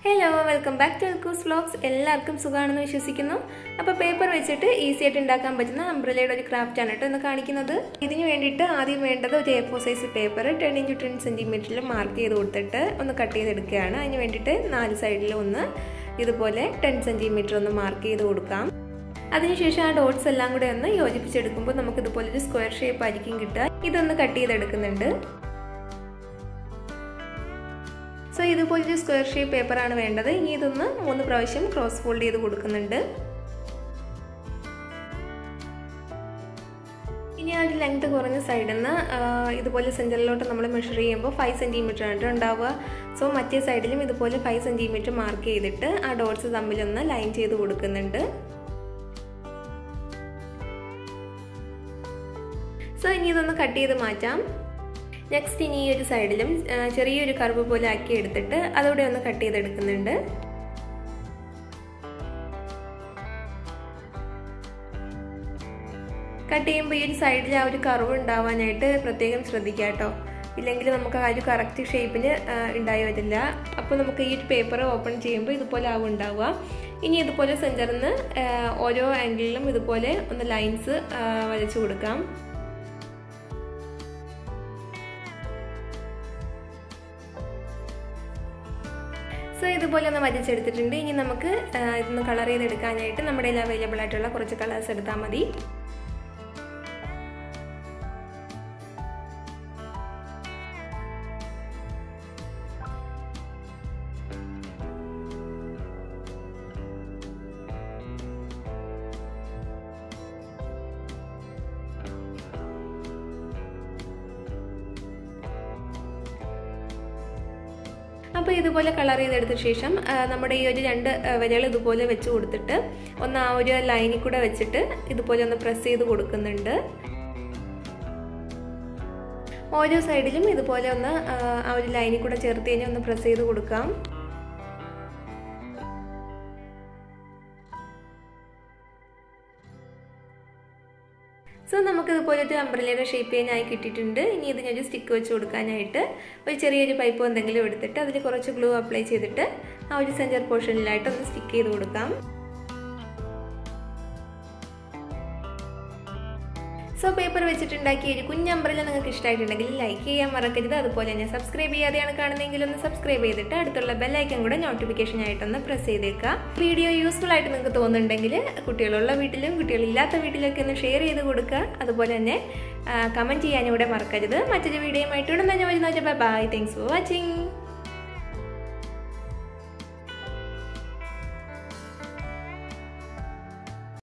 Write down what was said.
Hello, welcome back to alquozvlogs. എല്ലാവർക്കും സുഖാണെന്ന് വിശ്വസിക്കുന്നു. അപ്പോൾ പേപ്പർ വെച്ചിട്ട് ഈസി ആയിട്ട് ഉണ്ടാക്കാൻ പറ്റുന്ന അംബ്രല്ലയുടെ ഒരു ക്രാഫ്റ്റ് ആണ് ഇന്ന് കാണിക്കുന്നത്. ഇതിനു വേണ്ടിയിട്ട് ആദ്യം വേണ്ടത് ഒരു A4 സൈസ് പേപ്പർ 10 x 10 സെന്റിമീറ്ററിൽ മാർക്ക് ചെയ്ത് കൊടുത്തിട്ട് ഒന്ന് കട്ട് ചെയ്തെടുക്കുകയാണ്. അതിനു വേണ്ടിയിട്ട് നാല് സൈഡിൽ ഒന്ന് ഇതുപോലെ 10 സെന്റിമീറ്റർ ഒന്ന് മാർക്ക് ചെയ്ത് കൊടുക്കാം. അതിനുശേഷം ആ ഡോട്ട്സ് എല്ലാം കൂടെ ഒന്ന് യോജിപ്പിച്ചെടുക്കുമ്പോൾ നമുക്ക് ഇതുപോലെ ഒരു സ്ക്വയർ ഷേപ്പ് ആയിരിക്കും കിട്ടുക. ഇതൊന്ന് കട്ട് ചെയ്തെടുക്കുന്നുണ്ട്. So, this is a square shape paper. We will cross fold it. Now, the length of the side is measure 5 cm. So, the side is 5 cm mark the dots line. So, we will cut it. Next, in this side, we will cut the curve. Cut the side of the curve and the correct shape. Then, paper open the lines. So, this is the color. We will color available colors. അപ്പോൾ ഇതുപോലെ colour ചെയ്തെടുത്ത ശേഷം നമ്മുടെ ഈ ഒരു രണ്ട് വരകൾ ഇതുപോലെ വെച്ച് കൊടുത്തിട്ട് ഒന്ന് ആ ഒരു ലൈനിൽ കൂടെ വെച്ചിട്ട് ഇതുപോലെ ഒന്ന് പ്രസ് ചെയ്ത് കൊടുക്കുന്നുണ്ട്. ഓരോ സൈഡിലും ഇതുപോലെ ഒന്ന് ആ ഒരു ലൈനിൽ കൂടെ ചേർത്ത് കഴിഞ്ഞ് ഒന്ന് പ്രസ് ചെയ്ത് കൊടുക്കാം. So, we will use umbrella shape. We will use stick. We will use pipe and glue apply the center portion stick. So, paper വെച്ചിട്ട് ഉണ്ടാക്കിയ ഒരു കുഞ്ഞു umbrella നിങ്ങൾക്ക് ഇഷ്ടമായിട്ടുണ്ടെങ്കിൽ ലൈക്ക് ചെയ്യാൻ മറക്കരുത്. അതുപോലെ തന്നെ സബ്സ്ക്രൈബ് ചെയ്യാതെയാണ് കാണുന്നതെങ്കിൽ ഒന്ന് സബ്സ്ക്രൈബ് ചെയ്തിട്ട് അടുത്തുള്ള ബെൽ ഐക്കൺ കൂടെ നോട്ടിഫിക്കേഷൻ ആയിട്ട് ഒന്ന് പ്രസ് ചെയ്തേക്കുക. വീഡിയോ യൂസ്ഫുൾ ആയിട്ട് നിങ്ങൾക്ക് തോന്നുന്നുണ്ടെങ്കിൽ കുട്ടികളുള്ള വീട്ടിലും കുട്ടികളില്ലാത്ത വീട്ടിലൊക്കെ ഒന്ന് ഷെയർ ചെയ്ത് കൊടുക്കുക. അതുപോലെ തന്നെ കമന്റ് ചെയ്യാനും കൂടെ മറക്കരുത്. മറ്റൊരു വീഡിയോയുമായിട്ട് ഉടൻ തന്നെ വരുന്നവരെ ബൈ. Thanks for watching.